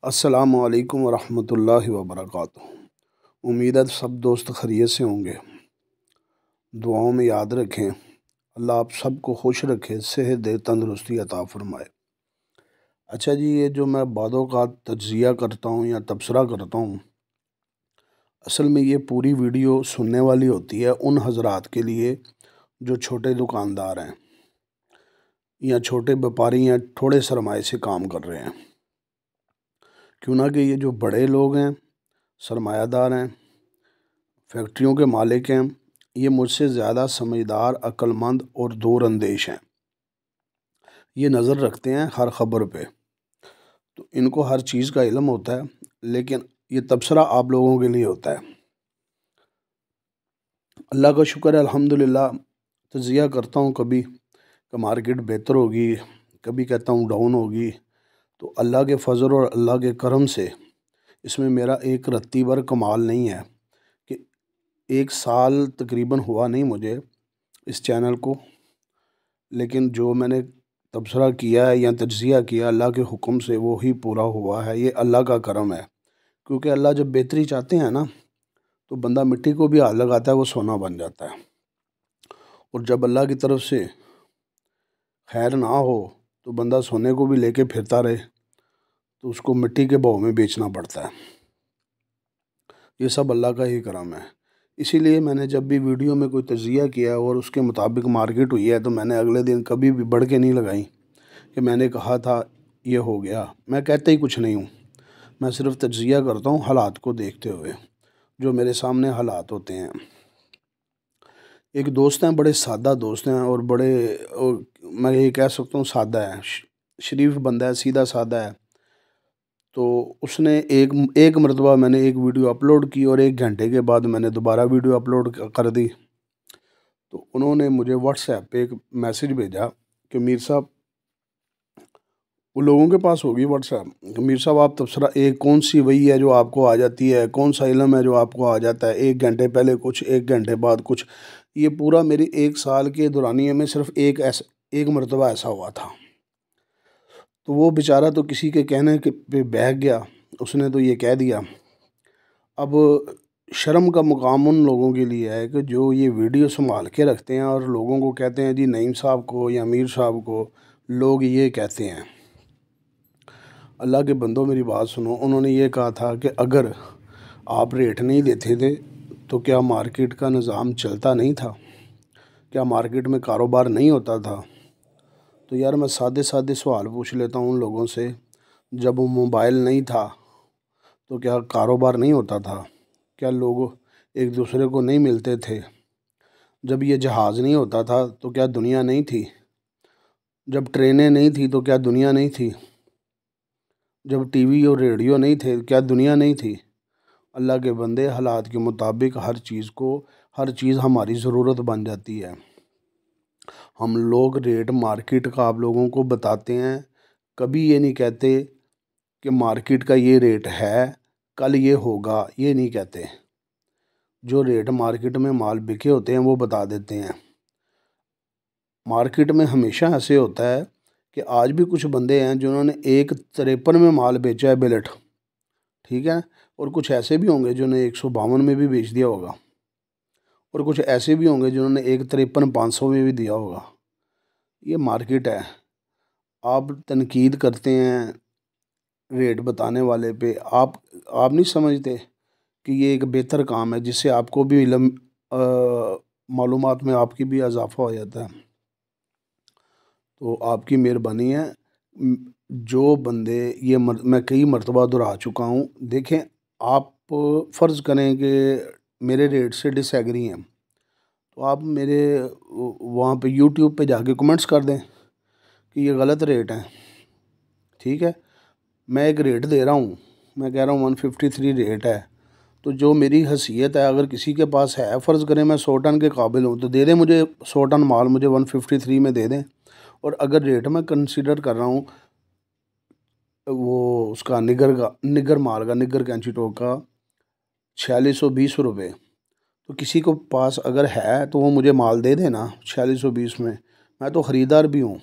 अस्सलामु अलैकुम वरहमतुल्लाहि वबरकातुहू। उम्मीद है सब दोस्त खैरियत से होंगे। दुआओं में याद रखें। अल्लाह आप सबको खुश रखे, सेहत दे, तंदुरुस्ती अता फ़रमाए। अच्छा जी, ये जो मैं बातों का तज्ज़िया करता हूँ या तबसरा करता हूँ, असल में ये पूरी वीडियो सुनने वाली होती है उन हज़रात के लिए जो छोटे दुकानदार हैं या छोटे व्यापारी या थोड़े सरमाए से काम कर रहे हैं। क्यों ना कि ये जो बड़े लोग हैं, सरमायादार हैं, फैक्ट्रियों के मालिक हैं, ये मुझसे ज़्यादा समझदार, अक्लमंद और दूरअंदेश हैं। ये नज़र रखते हैं हर ख़बर पे, तो इनको हर चीज़ का इल्म होता है। लेकिन ये तबसरा आप लोगों के लिए होता है। अल्लाह का शुक्र है, अल्हम्दुलिल्लाह। तज़िया करता हूँ कभी कि मार्केट बेहतर होगी, कभी कहता हूँ डाउन होगी। तो अल्लाह के फ़ज़ल और अल्लाह के करम से इसमें मेरा एक रत्ती भर कमाल नहीं है कि 1 साल तकरीबन हुआ नहीं मुझे इस चैनल को, लेकिन जो मैंने तबसरा किया है या तज्ज़िया किया अल्लाह के हुक्म से वो ही पूरा हुआ है। ये अल्लाह का करम है, क्योंकि अल्लाह जब बेहतरी चाहते हैं ना, तो बंदा मिट्टी को भी हाथ लगाता है, वो सोना बन जाता है। और जब अल्लाह की तरफ से खैर ना हो तो बंदा सोने को भी लेके फिरता रहे तो उसको मिट्टी के भाव में बेचना पड़ता है। ये सब अल्लाह का ही करम है। इसीलिए मैंने जब भी वीडियो में कोई तज्ज़िया किया और उसके मुताबिक मार्केट हुई है, तो मैंने अगले दिन कभी भी बढ़ के नहीं लगाई कि मैंने कहा था ये हो गया। मैं कहते ही कुछ नहीं हूँ, मैं सिर्फ तज्ज़िया करता हूँ हालात को देखते हुए, जो मेरे सामने हालात होते हैं। एक दोस्त हैं, बड़े सादा दोस्त हैं और मैं ये कह सकता हूँ सादा है, शरीफ बंदा है, सीधा सादा है। तो उसने एक मरतबा मैंने एक वीडियो अपलोड की और 1 घंटे के बाद मैंने दोबारा वीडियो अपलोड कर दी। तो उन्होंने मुझे व्हाट्सएप पे एक मैसेज भेजा कि मीर साहब, वो लोगों के पास होगी व्हाट्सएप, मीर साहब आप तबसरा एक कौन सी वही है जो आपको आ जाती है, कौन सा इल्म है जो आपको आ जाता है, 1 घंटे पहले कुछ, 1 घंटे बाद कुछ। ये पूरा मेरी 1 साल के दौरानिए में सिर्फ एक मरतबा ऐसा हुआ था। तो वो बेचारा तो किसी के कहने के पे बहक गया, उसने तो ये कह दिया। अब शर्म का मुकाम उन लोगों के लिए है कि जो ये वीडियो संभाल के रखते हैं और लोगों को कहते हैं जी नईम साहब को या मीर साहब को लोग ये कहते हैं। अल्लाह के बंदों मेरी बात सुनो, उन्होंने ये कहा था कि अगर आप रेट नहीं देते थे तो क्या मार्केट का निज़ाम चलता नहीं था, क्या मार्केट में कारोबार नहीं होता था। तो यार मैं सादे सादे सवाल पूछ लेता हूँ उन लोगों से, जब वो मोबाइल नहीं था तो क्या कारोबार नहीं होता था, क्या लोग एक दूसरे को नहीं मिलते थे, जब ये जहाज़ नहीं होता था तो क्या दुनिया नहीं थी, जब ट्रेनें नहीं थी तो क्या दुनिया नहीं थी, जब टीवी और रेडियो नहीं थे क्या दुनिया नहीं थी। अल्लाह के बंदे, हालात के मुताबिक हर चीज़ हमारी ज़रूरत बन जाती है। हम लोग रेट मार्केट का आप लोगों को बताते हैं, कभी ये नहीं कहते कि मार्केट का ये रेट है, कल ये होगा, ये नहीं कहते। जो रेट मार्केट में माल बिके होते हैं वो बता देते हैं। मार्केट में हमेशा ऐसे होता है कि आज भी कुछ बंदे हैं जिन्होंने 153 में माल बेचा है बिलेट, ठीक है, और कुछ ऐसे भी होंगे जिन्होंने 152 में भी बेच दिया होगा, और कुछ ऐसे भी होंगे जिन्होंने 153 500 में भी दिया होगा। ये मार्केट है। आप तनकीद करते हैं रेट बताने वाले पे, आप नहीं समझते कि ये एक बेहतर काम है जिससे आपको भी इल्म मालूमात में आपकी भी इजाफ़ा हो जाता है। तो आपकी मेहरबानी है। जो बंदे मैं कई मरतबा दोहरा चुका हूँ। देखें, आप फ़र्ज़ करें कि मेरे रेट से डिसएग्री हैं, तो आप मेरे वहाँ पे यूट्यूब पे जाके कमेंट्स कर दें कि ये गलत रेट है, ठीक है। मैं एक रेट दे रहा हूँ, मैं कह रहा हूँ 153 रेट है, तो जो मेरी हैसियत है, अगर किसी के पास है, फ़र्ज़ करें मैं 100 टन के काबिल हूँ, तो दे दें मुझे 100 टन माल, मुझे 153 में दे दें। और अगर रेट मैं कंसीडर कर रहा हूँ वो उसका निगर माल का, निगर कैंची टोक का 4620 रुपये, तो किसी को पास अगर है तो वो मुझे माल दे देना 4620 में। मैं तो ख़रीदार भी हूँ,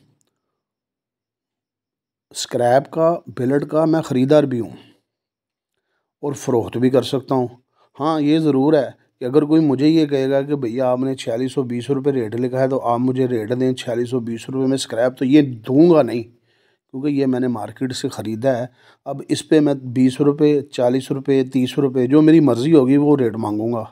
स्क्रैप का, बिलेट का मैं ख़रीदार भी हूँ। और फ़रोख्त भी कर सकता हूँ। हाँ, ये ज़रूर है कि अगर कोई मुझे ये कहेगा कि भैया आपने 4620 रेट लिखा है तो आप मुझे रेट दें 4620 में स्क्रैप, तो ये दूंगा नहीं, क्योंकि ये मैंने मार्केट से ख़रीदा है। अब इस पे मैं 20 रुपये, 40 रुपये, 30 रुपये, जो मेरी मर्ज़ी होगी वो रेट मांगूंगा।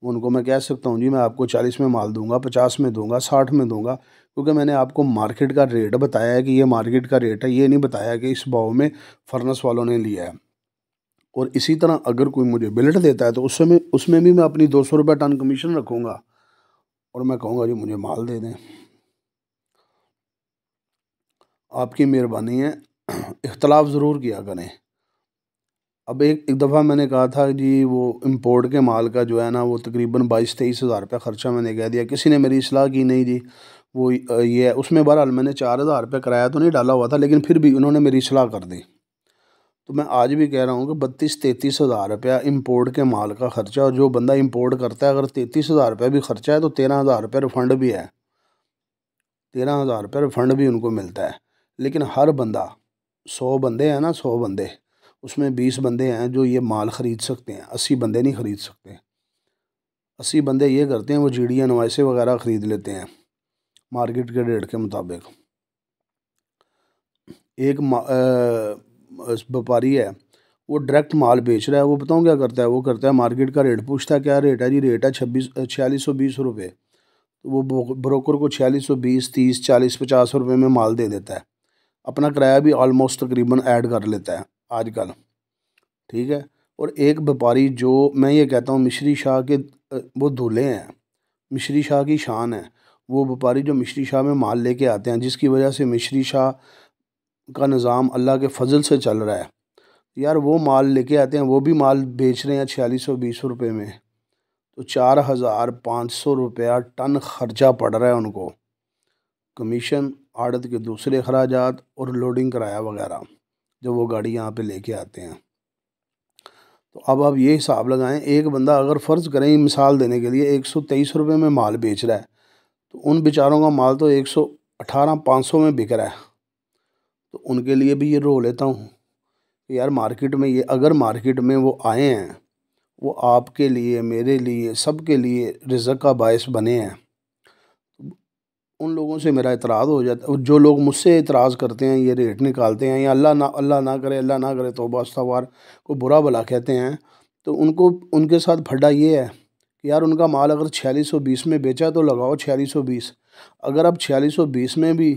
उनको मैं कह सकता हूँ जी मैं आपको 40 में माल दूंगा, 50 में दूंगा, 60 में दूंगा, क्योंकि मैंने आपको मार्केट का रेट बताया है कि ये मार्केट का रेट है, ये नहीं बताया कि इस भाव में फर्नेस वालों ने लिया है। और इसी तरह अगर कोई मुझे बिल्ट देता है तो उसमें उसमें भी मैं अपनी 200 रुपये टन कमीशन रखूँगा और मैं कहूँगा जी मुझे माल दे दें। आपकी मेहरबानी है, इख्तलाफ ज़रूर किया करें। अब एक दफ़ा मैंने कहा था जी वो इम्पोर्ट के माल का जो है ना वो तकरीबन 22-23 हज़ार रुपये ख़र्चा मैंने कह दिया, किसी ने मेरी इस्लाह की नहीं जी। वो ये है उसमें, बहरहाल मैंने 4000 रुपये किराया तो नहीं डाला हुआ था, लेकिन फिर भी उन्होंने मेरी इस्लाह कर दी। तो मैं आज भी कह रहा हूँ कि 32-33 हज़ार रुपया इम्पोर्ट के माल का ख़र्चा, और जो बंदा इम्पोर्ट करता है अगर 33 हज़ार रुपये भी ख़र्चा है तो 13 हज़ार रुपये रिफ़ंड भी है, 13 हज़ार रुपये रिफ़ंड भी उनको मिलता है। लेकिन हर बंदा, 100 बंदे हैं ना, 100 बंदे, उसमें 20 बंदे हैं जो ये माल ख़रीद सकते हैं, 80 बंदे नहीं ख़रीद सकते। 80 बंदे ये करते हैं वो जीडी इनवॉइसें वगैरह ख़रीद लेते हैं मार्केट के रेट के मुताबिक। एक व्यापारी है, वो डायरेक्ट माल बेच रहा है, वो बताऊँ क्या करता है, वो करता है मार्केट का रेट पूछता है क्या रेट है जी, रेट है 4620 रुपये। तो वो ब्रोकर को 4620, 30, 40, 50 रुपये में माल दे देता है, अपना किराया भी ऑलमोस्ट तकरीबन ऐड कर लेता है आजकल, ठीक है। और एक व्यापारी जो मैं ये कहता हूँ मिश्री शाह के वो दूल्हे हैं, मिश्री शाह की शान है, वो व्यापारी जो मिश्री शाह में माल लेके आते हैं, जिसकी वजह से मिश्री शाह का निज़ाम अल्लाह के फजल से चल रहा है, यार वो माल लेके आते हैं, वो भी माल बेच रहे हैं 4620 रुपये में, तो 4500 रुपया टन खर्चा पड़ रहा है उनको, कमीशन, आड़त के दूसरे अखराजात और लोडिंग किराया वगैरह जब वो गाड़ी यहाँ पे लेके आते हैं। तो अब आप ये हिसाब लगाएं, एक बंदा अगर फ़र्ज़ करें मिसाल देने के लिए 123 रुपये में माल बेच रहा है, तो उन बेचारों का माल तो 118-500 में बिक रहा है। तो उनके लिए भी ये रो लेता हूँ कि यार मार्केट में ये, अगर मार्केट में वो आए हैं, वो आपके लिए, मेरे लिए, सबके लिए रिज़्क़ का बायस बने हैं। उन लोगों से मेरा इतराज़ हो जाता है, जो लोग मुझसे इतराज़ करते हैं, ये रेट निकालते हैं या अल्लाह ना करे तौबा अस्तग़फ़ार को बुरा भला कहते हैं, तो उनको, उनके साथ फड्डा ये है कि यार उनका माल अगर 4620 में बेचा तो लगाओ 4620। अगर आप 4620 में भी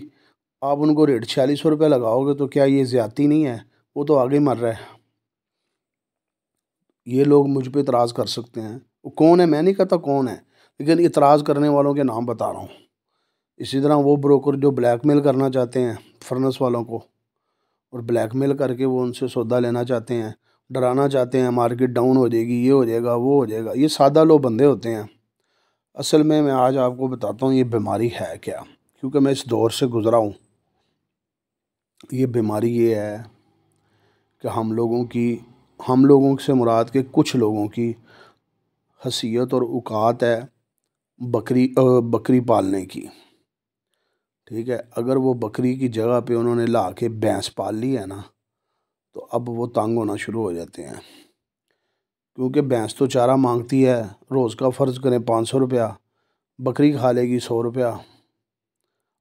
आप उनको रेट 4600 रुपये लगाओगे तो क्या ये ज़्यादती नहीं है? वो तो आगे मर रहा है। ये लोग मुझ पे इतराज़ कर सकते हैं, वो कौन है मैं नहीं कहता कौन है, लेकिन इतराज़ करने वालों के नाम बता रहा हूँ। इसी तरह वो ब्रोकर जो ब्लैकमेल करना चाहते हैं फर्नेस वालों को, और ब्लैकमेल करके वो उनसे सौदा लेना चाहते हैं, डराना चाहते हैं मार्केट डाउन हो जाएगी, ये हो जाएगा, वो हो जाएगा, ये सादा लोग बंदे होते हैं। असल में मैं आज आपको बताता हूँ ये बीमारी है क्या, क्योंकि मैं इस दौर से गुज़रा हूँ। ये बीमारी ये है कि हम लोगों से मुराद के कुछ लोगों की हैसियत और औकात है बकरी पालने की, ठीक है। अगर वो बकरी की जगह पे उन्होंने ला के भैंस पाल ली है ना, तो अब वो तंग होना शुरू हो जाते हैं, क्योंकि भैंस तो चारा मांगती है, रोज़ का फ़र्ज़ करें 500 रुपया, बकरी खा लेगी 100 रुपया।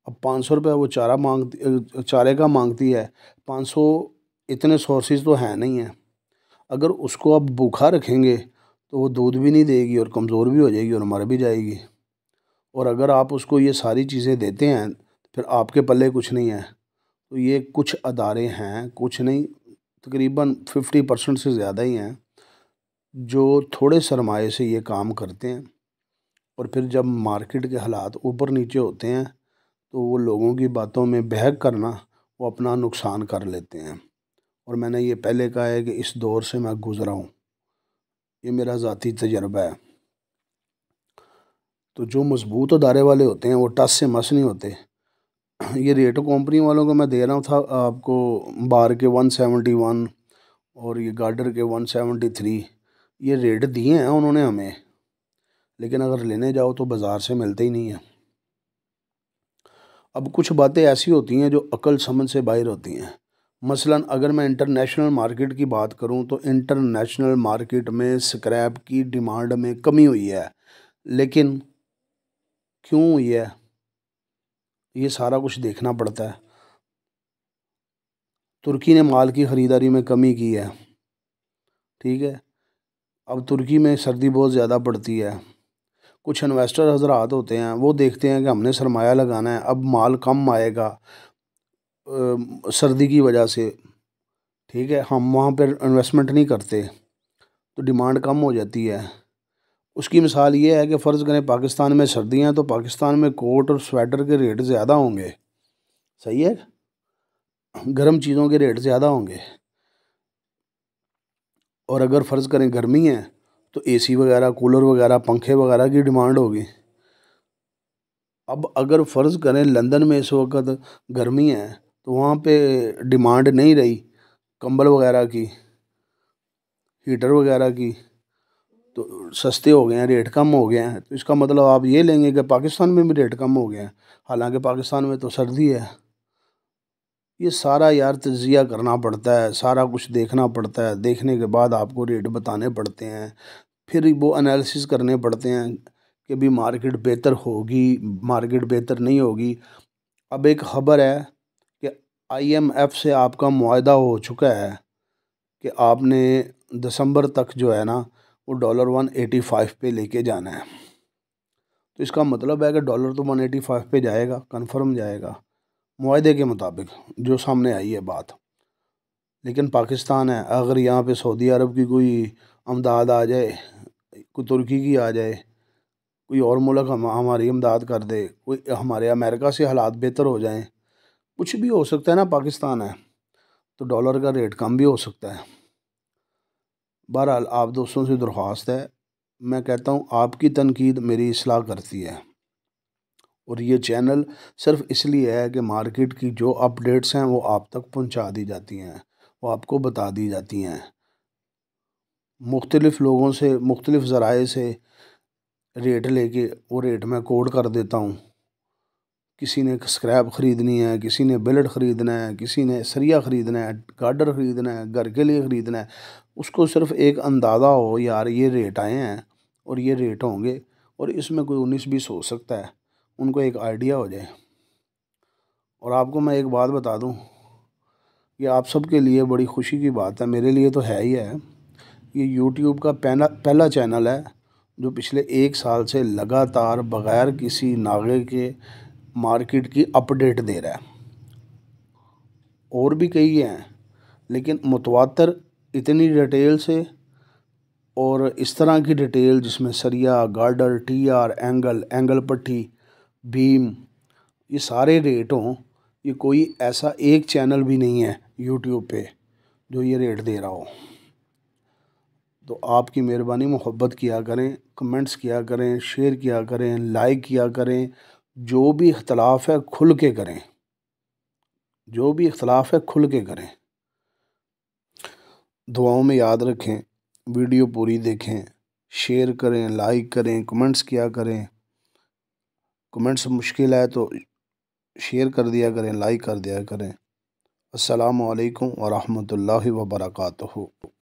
अब 500 रुपया वो चारे का मांगती है, 500, इतने सोर्सेज तो हैं नहीं हैं। अगर उसको आप भूखा रखेंगे तो वो दूध भी नहीं देगी और कमज़ोर भी हो जाएगी और मर भी जाएगी। और अगर आप उसको ये सारी चीज़ें देते हैं फिर आपके पल्ले कुछ नहीं है। तो ये कुछ अदारे हैं, कुछ नहीं, तकरीबन 50% से ज़्यादा ही हैं जो थोड़े सरमाए से ये काम करते हैं, और फिर जब मार्केट के हालात ऊपर नीचे होते हैं तो वो लोगों की बातों में बहक करना, वो अपना नुकसान कर लेते हैं। और मैंने ये पहले कहा है कि इस दौर से मैं गुज़रा हूँ, ये मेरा ज़ाती तजर्बा है। तो जो मज़बूत अदारे वाले होते हैं वो टस से मस नहीं होते। ये रेटो कंपनी वालों को मैं दे रहा था आपको, बार के 171 और ये गार्डर के 173, ये रेट दिए हैं उन्होंने हमें, लेकिन अगर लेने जाओ तो बाज़ार से मिलते ही नहीं है। अब कुछ बातें ऐसी होती हैं जो अक्ल समझ से बाहर होती हैं। मसलन अगर मैं इंटरनेशनल मार्केट की बात करूं तो इंटरनेशनल मार्केट में स्क्रैप की डिमांड में कमी हुई है। लेकिन क्यों हुई है, ये सारा कुछ देखना पड़ता है। तुर्की ने माल की ख़रीदारी में कमी की है, ठीक है। अब तुर्की में सर्दी बहुत ज़्यादा पड़ती है। कुछ इन्वेस्टर हजरात होते हैं, वो देखते हैं कि हमने सरमाया लगाना है, अब माल कम आएगा सर्दी की वजह से, ठीक है, हम वहाँ पर इन्वेस्टमेंट नहीं करते तो डिमांड कम हो जाती है। उसकी मिसाल ये है कि फ़र्ज़ करें पाकिस्तान में सर्दियाँ हैं तो पाकिस्तान में कोट और स्वेटर के रेट ज़्यादा होंगे, सही है, गर्म चीज़ों के रेट ज़्यादा होंगे। और अगर फ़र्ज़ करें गर्मी है तो एसी वगैरह, कूलर वगैरह, पंखे वगैरह की डिमांड होगी। अब अगर फ़र्ज़ करें लंदन में इस वक्त गर्मी है तो वहाँ पे डिमांड नहीं रही कंबल वगैरह की, हीटर वगैरह की, तो सस्ते हो गए हैं, रेट कम हो गए हैं। तो इसका मतलब आप ये लेंगे कि पाकिस्तान में भी रेट कम हो गए हैं, हालांकि पाकिस्तान में तो सर्दी है। ये सारा यार तज्ज़िया करना पड़ता है, सारा कुछ देखना पड़ता है, देखने के बाद आपको रेट बताने पड़ते हैं, फिर वो एनालिसिस करने पड़ते हैं कि भी मार्केट बेहतर होगी, मार्केट बेहतर नहीं होगी। अब एक ख़बर है कि IMF से आपका मुआहदा हो चुका है कि आपने दिसंबर तक जो है ना वो डॉलर 185 पे लेके जाना है। तो इसका मतलब है कि डॉलर तो 185 पे जाएगा, कन्फर्म जाएगा मुआहदे के मुताबिक जो सामने आई है बात। लेकिन पाकिस्तान है, अगर यहाँ पे सऊदी अरब की कोई अमदाद आ जाए, कोई तुर्की की आ जाए, कोई और मुल्क हमारी इमदाद कर दे, कोई हमारे अमेरिका से हालात बेहतर हो जाएं, कुछ भी हो सकता है ना, पाकिस्तान है तो डॉलर का रेट कम भी हो सकता है। बहरहाल आप दोस्तों से दरख्वास्त है, मैं कहता हूँ आपकी तनकीद मेरी इस्लाह करती है, और ये चैनल सिर्फ इसलिए है कि मार्केट की जो अपडेट्स हैं वो आप तक पहुँचा दी जाती हैं, वो आपको बता दी जाती हैं। मुख्तलिफ़ लोगों से, मुख्तलिफ़ ज़राए से रेट लेके वो रेट मैं कोड कर देता हूँ। किसी ने स्क्रैप ख़रीदनी है, किसी ने बिलेट ख़रीदना है, किसी ने सरिया ख़रीदना है, गार्डर ख़रीदना है, घर के लिए ख़रीदना है। उसको सिर्फ एक अंदाज़ा हो यार ये रेट आए हैं और ये रेट होंगे और इसमें कोई 19-20 हो सकता है, उनको एक आइडिया हो जाए। और आपको मैं एक बात बता दूं, ये आप सबके लिए बड़ी खुशी की बात है, मेरे लिए तो है ही है। ये यूट्यूब का पहला चैनल है जो पिछले 1 साल से लगातार बग़ैर किसी नागे के मार्केट की अपडेट दे रहा है। और भी कई हैं लेकिन मुतवातर इतनी डिटेल से और इस तरह की डिटेल जिसमें सरिया, गार्डर, TR, एंगल पट्टी, बीम, ये सारे रेट हों, ये कोई ऐसा एक चैनल भी नहीं है यूट्यूब पे जो ये रेट दे रहा हो। तो आपकी मेहरबानी मोहब्बत किया करें, कमेंट्स किया करें, शेयर किया करें, लाइक किया करें, जो भी इख्तलाफ है खुल के करें, जो भी इख्तलाफ है खुल के करें। दुआओं में याद रखें, वीडियो पूरी देखें, शेयर करें, लाइक करें, कमेंट्स किया करें। कमेंट्स मुश्किल है तो शेयर कर दिया करें, लाइक कर दिया करें। अस्सलामु अलैकुम व रहमतुल्लाहि व बरकातुहू।